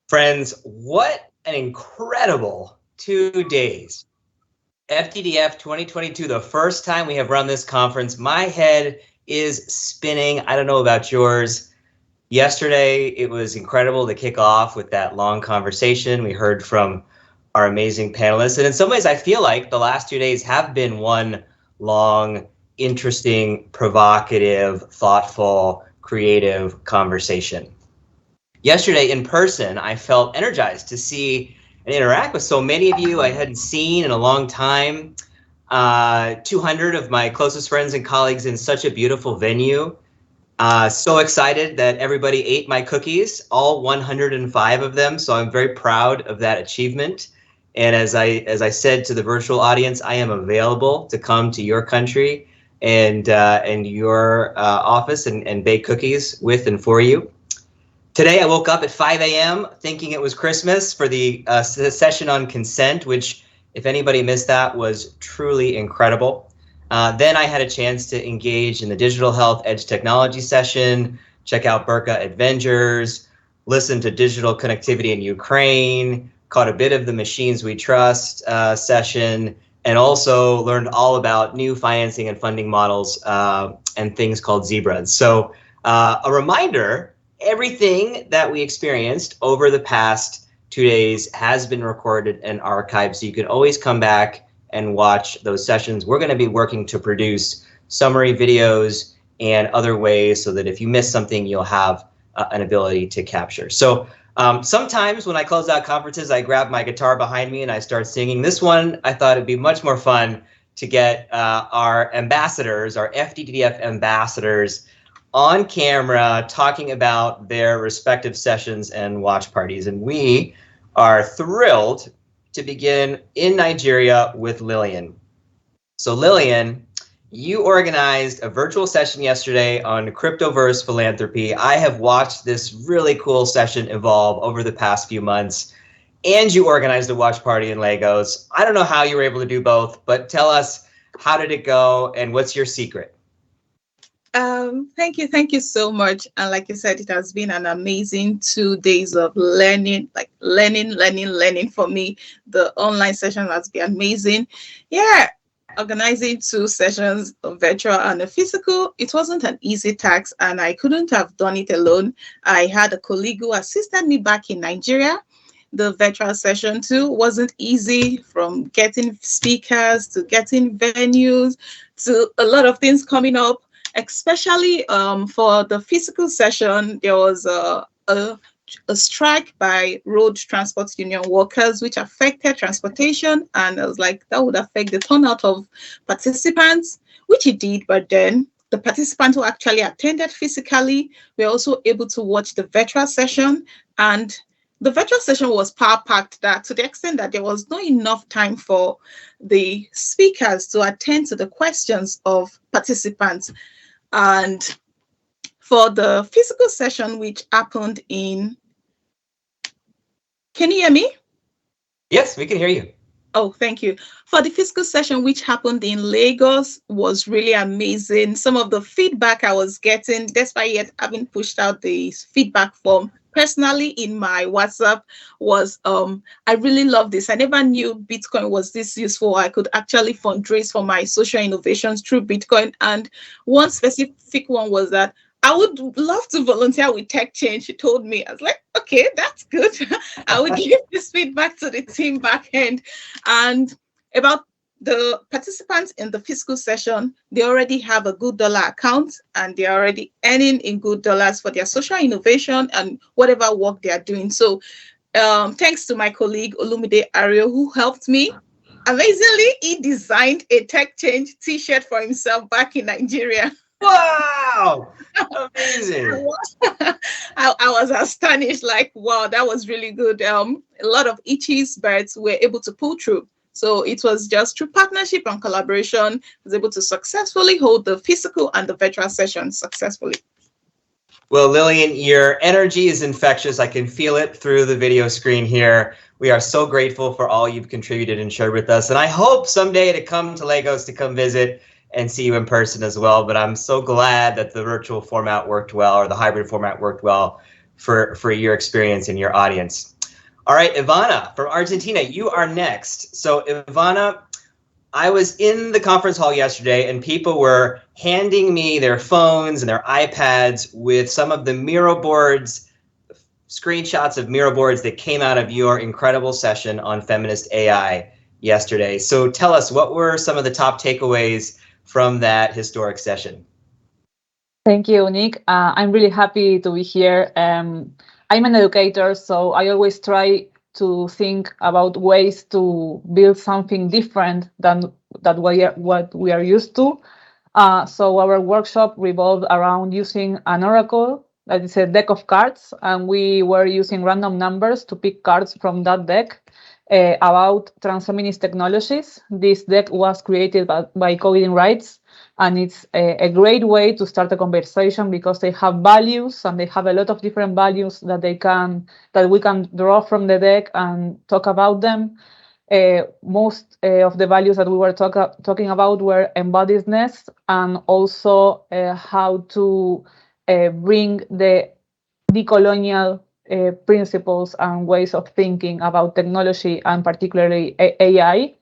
Friends, what an incredible 2 days. FDDF 2022, the first time we have run this conference. My head is spinning. I don't know about yours. Yesterday, it was incredible to kick off with that long conversation. We heard from our amazing panelists. And in some ways, I feel like the last 2 days have been one long, interesting, provocative, thoughtful, creative conversation. Yesterday in person, I felt energized to see and interact with so many of you I hadn't seen in a long time. 200 of my closest friends and colleagues in such a beautiful venue. So excited that everybody ate my cookies, all 105 of them. So I'm very proud of that achievement. And as I said to the virtual audience, I am available to come to your country and your office and bake cookies with and for you. Today, I woke up at 5 a.m. thinking it was Christmas for the session on consent, which, if anybody missed that, was truly incredible. Then I had a chance to engage in the digital health edge technology session, check out Burka Adventures, listen to digital connectivity in Ukraine, caught a bit of the Machines We Trust session, and also learned all about new financing and funding models and things called zebras. So a reminder, everything that we experienced over the past 2 days has been recorded and archived, so you can always come back and watch those sessions. We're going to be working to produce summary videos and other ways so that if you miss something, you'll have an ability to capture. So sometimes when I close out conferences, I grab my guitar behind me and I start singing. This one, I thought it'd be much more fun to get our ambassadors, our FDDF ambassadors, on camera talking about their respective sessions and watch parties. And we are thrilled to begin in Nigeria with Lillian. So Lillian, you organized a virtual session yesterday on cryptoverse philanthropy. I have watched this really cool session evolve over the past few months, and you organized a watch party in Lagos. I don't know how you were able to do both, but tell us, how did it go and what's your secret? Thank you so much. And like you said, it has been an amazing 2 days of learning for me. The online session has been amazing. Yeah, organizing 2 sessions, a virtual and a physical, it wasn't an easy task, and I couldn't have done it alone. I had a colleague who assisted me back in Nigeria. The virtual session too wasn't easy, from getting speakers to getting venues to a lot of things coming up. Especially for the physical session, there was a strike by road transport union workers, which affected transportation. And I was like, that would affect the turnout of participants, which it did. But then the participants who actually attended physically were also able to watch the virtual session. And the virtual session was power-packed, that to the extent that there was not enough time for the speakers to attend to the questions of participants. And for the physical session, which happened in, can you hear me? Yes, we can hear you. Oh, thank you. For the physical session, which happened in Lagos, was really amazing. Some of the feedback I was getting, despite yet having pushed out the feedback form personally in my WhatsApp, was I really love this. I never knew Bitcoin was this useful. I could actually fundraise for my social innovations through Bitcoin. And one specific one was that I would love to volunteer with Tech Change. She told me. I was like, okay, that's good. I would give this feedback to the team back end. And about the participants in the physical session, they already have a good dollar account, and they're already earning in good dollars for their social innovation and whatever work they are doing. So thanks to my colleague Olumide Ario, who helped me. Amazingly, he designed a Tech Change t-shirt for himself back in Nigeria. Wow, amazing. I was astonished, like, wow, that was really good. A lot of Ichi's birds were able to pull through. So it was just through partnership and collaboration, I was able to successfully hold the physical and the virtual sessions successfully. Well, Lillian, your energy is infectious. I can feel it through the video screen here. We are so grateful for all you've contributed and shared with us. And I hope someday to come to Lagos to come visit and see you in person as well. But I'm so glad that the virtual format worked well, or the hybrid format worked well for your experience and your audience. All right, Ivana from Argentina, you are next. So Ivana, I was in the conference hall yesterday and people were handing me their phones and their iPads with some of the Miro boards, screenshots of Miro boards that came out of your incredible session on feminist AI yesterday. So tell us, what were some of the top takeaways from that historic session? Thank you, Nick. I'm really happy to be here. I'm an educator, so I always try to think about ways to build something different than what we are used to. So our workshop revolved around using an oracle, that is a deck of cards, and we were using random numbers to pick cards from that deck about transfeminist technologies. This deck was created by Coding Rights, and it's a great way to start a conversation because they have values and they have a lot of different values that we can draw from the deck and talk about them. Most of the values that we were talking about were embodiedness and also how to bring the decolonial principles and ways of thinking about technology and particularly AI.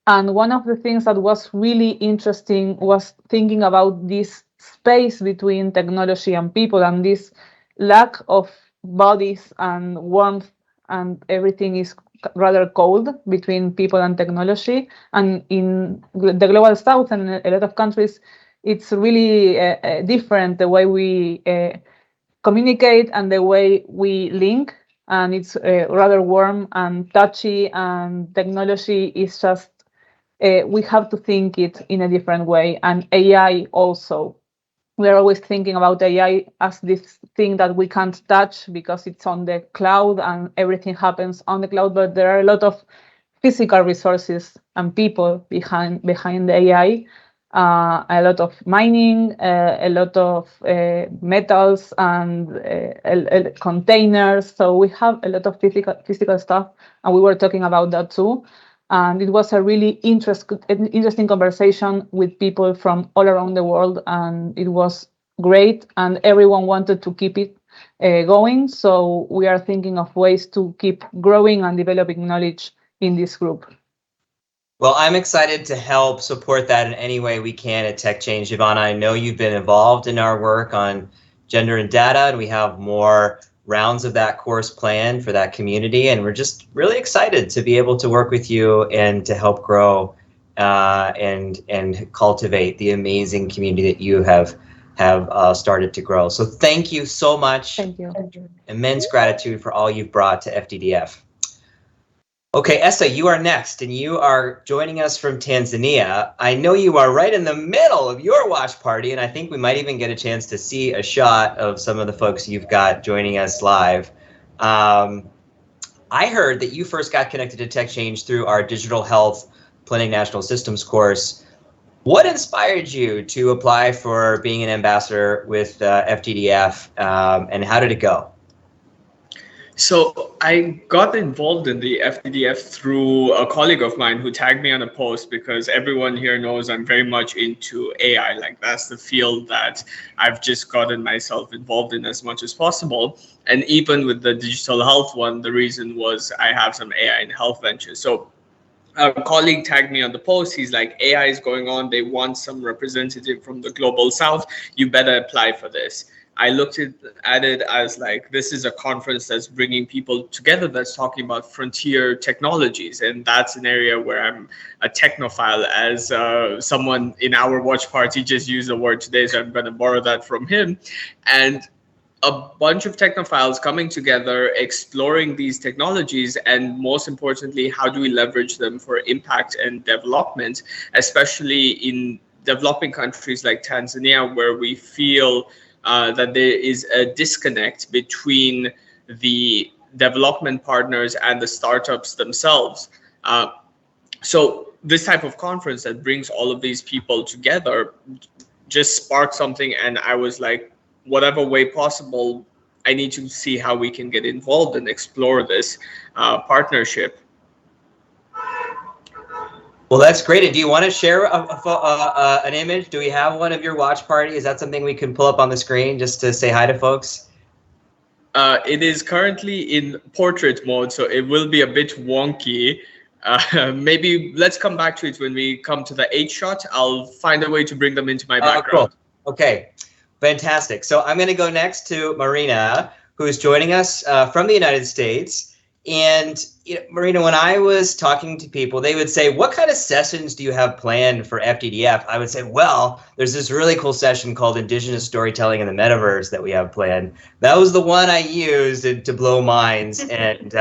And one of the things that was really interesting was thinking about this space between technology and people and this lack of bodies and warmth, and everything is rather cold between people and technology. And in the global south and a lot of countries, it's really different the way we communicate and the way we link. And it's rather warm and touchy, and technology is just we have to think it in a different way. And AI also. We're always thinking about AI as this thing that we can't touch because it's on the cloud and everything happens on the cloud, but there are a lot of physical resources and people behind the AI. A lot of mining, a lot of metals and containers. So we have a lot of physical stuff, and we were talking about that too. And it was a really interesting conversation with people from all around the world, and it was great, and everyone wanted to keep it going. So we are thinking of ways to keep growing and developing knowledge in this group. Well, I'm excited to help support that in any way we can at Tech Change. Ivana, I know you've been involved in our work on gender and data, and we have more rounds of that course planned for that community. And we're just really excited to be able to work with you and to help grow and cultivate the amazing community that you have started to grow. So thank you so much. Thank you. Immense gratitude for all you've brought to FDDF. Okay, Essa, you are next, and you are joining us from Tanzania. I know you are right in the middle of your watch party, and I think we might even get a chance to see a shot of some of the folks you've got joining us live. I heard that you first got connected to Tech Change through our Digital Health Planning National Systems course. What inspired you to apply for being an ambassador with FDDF, and how did it go? So I got involved in the FDDF through a colleague of mine who tagged me on a post, because everyone here knows I'm very much into AI. Like, that's the field that I've just gotten myself involved in as much as possible. And even with the digital health one, the reason was I have some AI and health ventures. So a colleague tagged me on the post. He's like, AI is going on. They want some representative from the global south. You better apply for this. I looked at it as like, this is a conference that's bringing people together, that's talking about frontier technologies. And that's an area where I'm a technophile, as someone in our watch party just used the word today. So I'm going to borrow that from him. And a bunch of technophiles coming together, exploring these technologies, and most importantly, how do we leverage them for impact and development, especially in developing countries like Tanzania, where we feel that there is a disconnect between the development partners and the startups themselves. So this type of conference that brings all of these people together just sparked something, and I was like, whatever way possible, I need to see how we can get involved and explore this partnership. Well, that's great. And do you want to share an image? Do we have one of your watch party? Is that something we can pull up on the screen just to say hi to folks? It is currently in portrait mode, so it will be a bit wonky. Maybe let's come back to it when we come to the 8 shot. I'll find a way to bring them into my background. Cool. Okay, fantastic. So I'm going to go next to Marina, who is joining us from the United States. And Marina, when I was talking to people, they would say, what kind of sessions do you have planned for FDDF? I would say, well, there's this really cool session called Indigenous Storytelling in the Metaverse that we have planned. That was the one I used to blow minds. And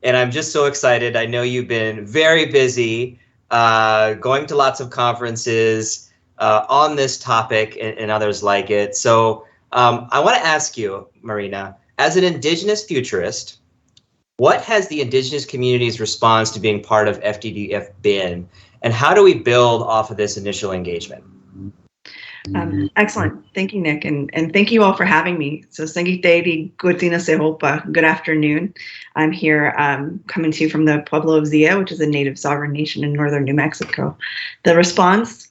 I'm just so excited. I know you've been very busy going to lots of conferences on this topic and others like it. So I want to ask you, Marina, as an Indigenous futurist, what has the Indigenous community's response to being part of FDDF been, and how do we build off of this initial engagement? Excellent. Thank you, Nick, and thank you all for having me. So, good afternoon. I'm here coming to you from the Pueblo of Zia, which is a native sovereign nation in northern New Mexico. The response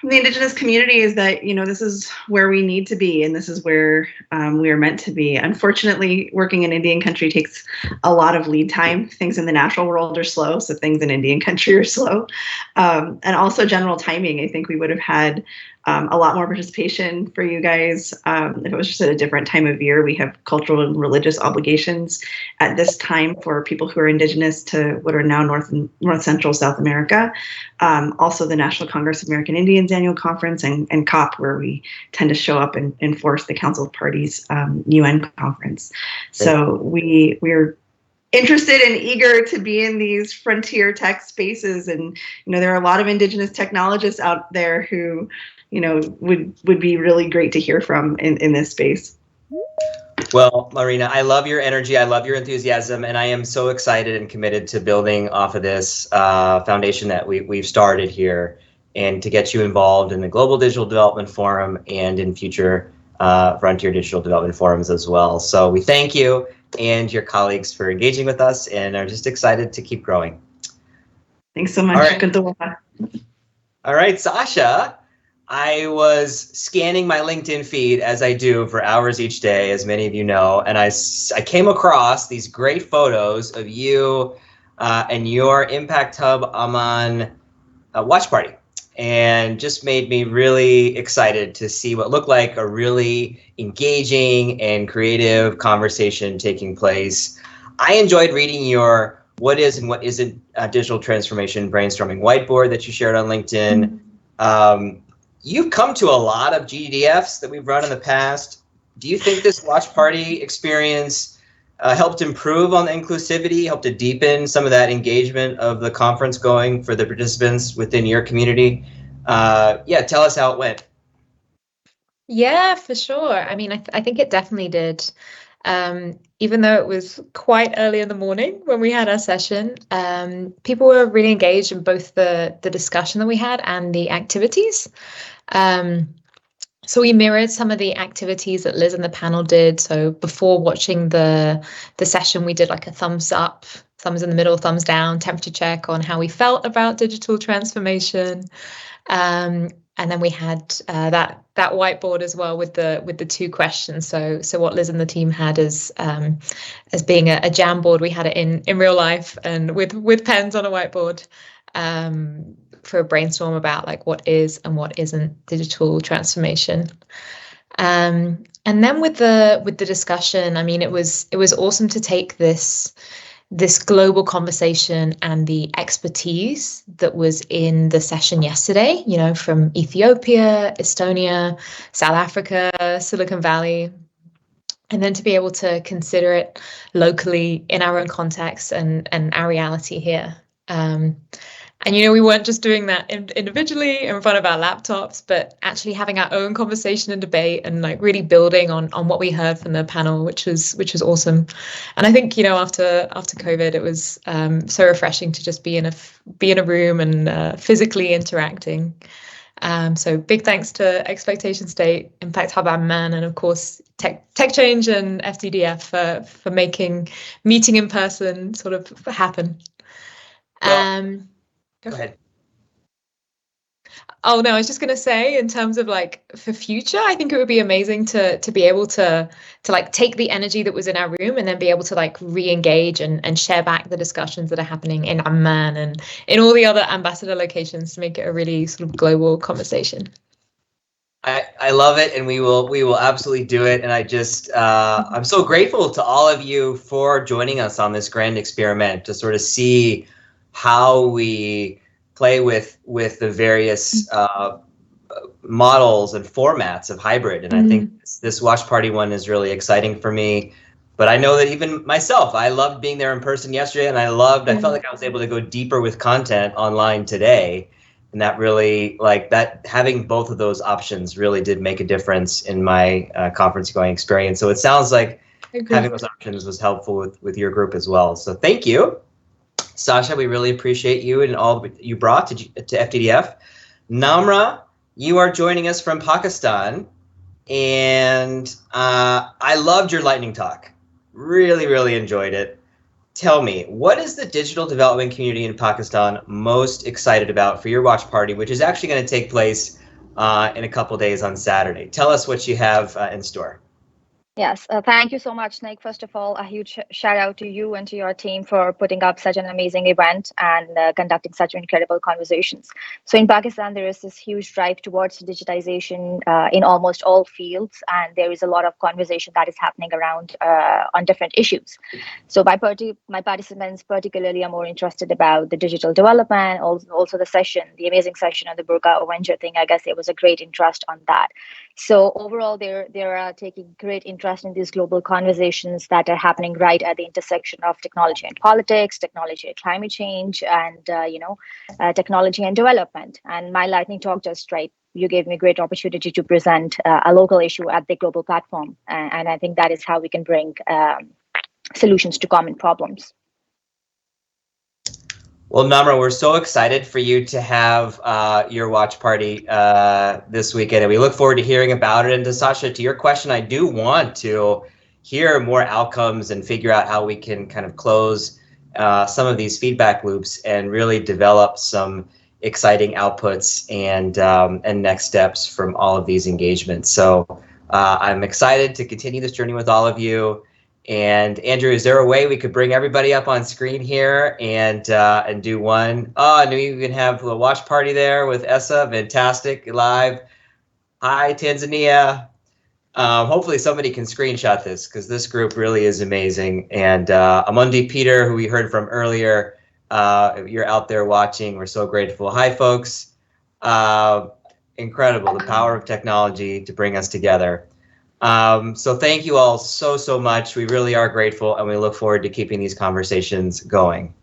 from the Indigenous community is that, this is where we need to be, and this is where we are meant to be. Unfortunately, working in Indian country takes a lot of lead time. Things in the natural world are slow, so things in Indian country are slow. And also general timing. I think we would have had a lot more participation for you guys if it was just at a different time of year. We have cultural and religious obligations at this time for people who are Indigenous to what are now North Central South America. Also the National Congress of American Indians annual conference and COP, where we tend to show up and enforce the Council of Parties UN conference. So we're interested and eager to be in these frontier tech spaces, and there are a lot of Indigenous technologists out there who would be really great to hear from in this space. Well, Marina, I love your energy. I love your enthusiasm, and I am so excited and committed to building off of this foundation that we've started here, and to get you involved in the Global Digital Development Forum and in future Frontier Digital Development Forums as well. So we thank you and your colleagues for engaging with us, and are just excited to keep growing. Thanks so much. All right, Sasha. I was scanning my LinkedIn feed, as I do for hours each day, as many of you know, and I came across these great photos of you and your Impact Hub Amman watch party, and just made me really excited to see what looked like a really engaging and creative conversation taking place. I enjoyed reading your what is and what isn't digital transformation brainstorming whiteboard that you shared on LinkedIn. You've come to a lot of GDFs that we've run in the past. Do you think this watch party experience helped improve on the inclusivity, helped to deepen some of that engagement of the conference going for the participants within your community? Yeah, tell us how it went. Yeah, for sure. I mean, I think it definitely did. Even though it was quite early in the morning when we had our session, people were really engaged in both the discussion that we had and the activities. So we mirrored some of the activities that Liz and the panel did. So before watching the session, we did like a thumbs up, thumbs in the middle, thumbs down, temperature check on how we felt about digital transformation. And then we had that whiteboard as well with the 2 questions. So what Liz and the team had as being a Jamboard, we had it in real life and with pens on a whiteboard for a brainstorm about like what is and what isn't digital transformation. And then with the discussion, I mean, it was awesome to take this global conversation and the expertise that was in the session yesterday, from Ethiopia, Estonia, South Africa, Silicon Valley, and then to be able to consider it locally in our own context and our reality here. And, we weren't just doing that individually in front of our laptops, but actually having our own conversation and debate and like really building on what we heard from the panel, which was awesome. And I think, after COVID, it was so refreshing to just be in a room and physically interacting. So big thanks to Expectation State, Impact Hub Amman, and of course Tech Change and FDDF for making meeting in person sort of happen. Well, go ahead. Oh no, I was just gonna say, in terms of like for future, I think it would be amazing to be able to like take the energy that was in our room and then be able to like re-engage and share back the discussions that are happening in Amman and in all the other ambassador locations to make it a really sort of global conversation. I love it, and we will absolutely do it. And I just I'm so grateful to all of you for joining us on this grand experiment to sort of see how we play with the various models and formats of hybrid. And I think this watch party one is really exciting for me. But I know that even myself, I loved being there in person yesterday, and I felt like I was able to go deeper with content online today. And that really, like that, having both of those options really did make a difference in my conference going experience. So it sounds like having those options was helpful with your group as well. So thank you, Sasha. We really appreciate you and all that you brought to FDDF. Namra, you are joining us from Pakistan, and I loved your lightning talk. Really, really enjoyed it. Tell me, what is the digital development community in Pakistan most excited about for your watch party, which is actually going to take place in a couple days on Saturday? Tell us what you have in store. Yes, thank you so much, Nick. First of all, a huge shout out to you and to your team for putting up such an amazing event and conducting such incredible conversations. So in Pakistan, there is this huge drive towards digitization in almost all fields, and there is a lot of conversation that is happening around on different issues. So my participants particularly are more interested about the digital development, also the session, the amazing session on the Burqa Avenger thing. I guess there was a great interest on that. So overall, they're taking great interest in these global conversations that are happening right at the intersection of technology and politics, technology and climate change, and technology and development. And my lightning talk just you gave me a great opportunity to present a local issue at the global platform, and I think that is how we can bring solutions to common problems. Well, Namra, we're so excited for you to have your watch party this weekend, and we look forward to hearing about it. And to Sasha, to your question, I do want to hear more outcomes and figure out how we can kind of close some of these feedback loops and really develop some exciting outputs and next steps from all of these engagements. So I'm excited to continue this journey with all of you. And Andrew, is there a way we could bring everybody up on screen here and do one? Oh, and we can have a watch party there with Essa. Fantastic, live. Hi, Tanzania. Hopefully somebody can screenshot this because this group really is amazing. And Amundi Peter, who we heard from earlier, if you're out there watching, we're so grateful. Hi, folks. Incredible, the power of technology to bring us together. So thank you all so much. We really are grateful, and we look forward to keeping these conversations going.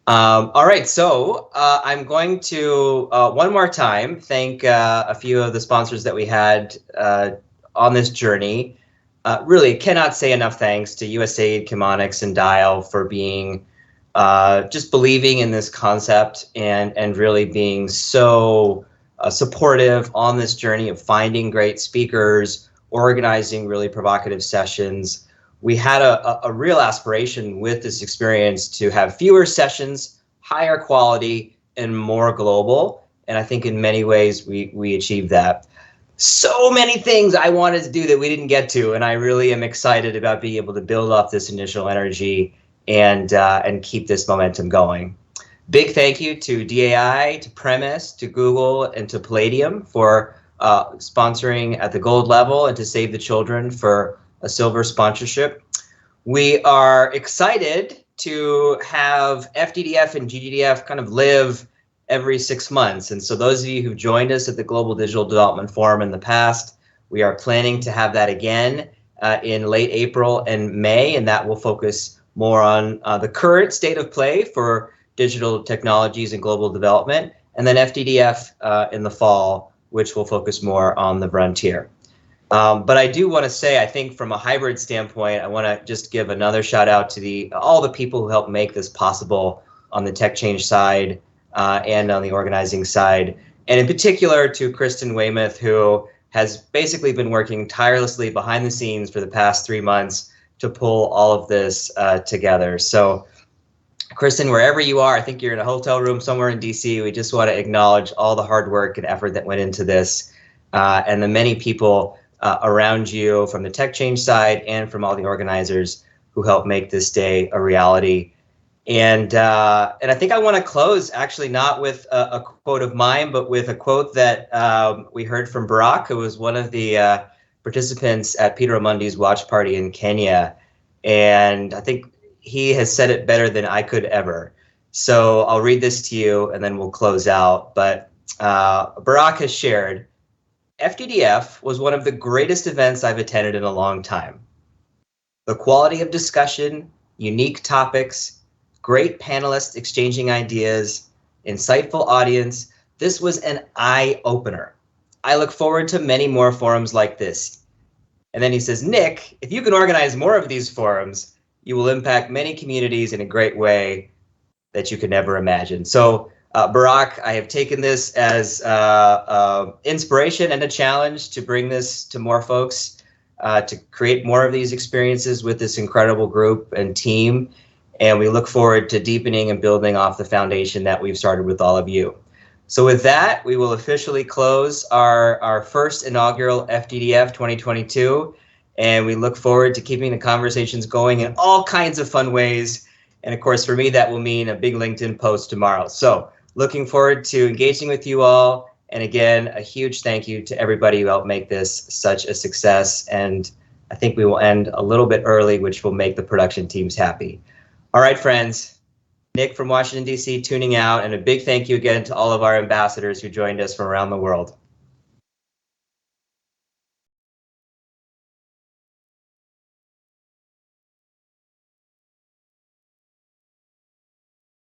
All right, so I'm going to one more time thank a few of the sponsors that we had on this journey. Really cannot say enough thanks to USAID, Chemonics, and Dial for being just believing in this concept and really being so supportive on this journey of finding great speakers, organizing really provocative sessions. We had a real aspiration with this experience to have fewer sessions, higher quality, and more global. And I think in many ways we achieved that. So many things I wanted to do that we didn't get to, and I really am excited about being able to build off this initial energy and keep this momentum going. Big thank you to DAI, to Premise, to Google, and to Palladium for sponsoring at the gold level, and to Save the Children for a silver sponsorship. We are excited to have FDDF and GDDF kind of live every 6 months. And so those of you who've joined us at the Global Digital Development Forum in the past, we are planning to have that again in late April and May, and that will focus more on the current state of play for digital technologies and global development, and then FDDF in the fall, which will focus more on the frontier. But I do want to say, I think from a hybrid standpoint, I want to just give another shout out to all the people who helped make this possible on the tech change side and on the organizing side, and in particular to Kristen Weymouth, who has basically been working tirelessly behind the scenes for the past 3 months to pull all of this together. So Kristen, wherever you are, I think you're in a hotel room somewhere in DC. We just want to acknowledge all the hard work and effort that went into this, and the many people around you from the tech change side and from all the organizers who helped make this day a reality. And I think I want to close actually not with a quote of mine, but with a quote that we heard from Barack, who was one of the participants at Peter Omondi's watch party in Kenya. And I think he has said it better than I could ever. So I'll read this to you and then we'll close out. But Barack has shared, FDDF was one of the greatest events I've attended in a long time. The quality of discussion, unique topics, great panelists exchanging ideas, insightful audience. This was an eye-opener. I look forward to many more forums like this. And then he says, Nick, if you can organize more of these forums, you will impact many communities in a great way that you could never imagine. So Barack, I have taken this as inspiration and a challenge to bring this to more folks, to create more of these experiences with this incredible group and team. And we look forward to deepening and building off the foundation that we've started with all of you. So with that, we will officially close our first inaugural FDDF 2022. And we look forward to keeping the conversations going in all kinds of fun ways. And of course, for me, that will mean a big LinkedIn post tomorrow. So looking forward to engaging with you all. And again, a huge thank you to everybody who helped make this such a success. And I think we will end a little bit early, which will make the production teams happy. All right, friends, Nick from Washington, D.C. tuning out. And a big thank you again to all of our ambassadors who joined us from around the world.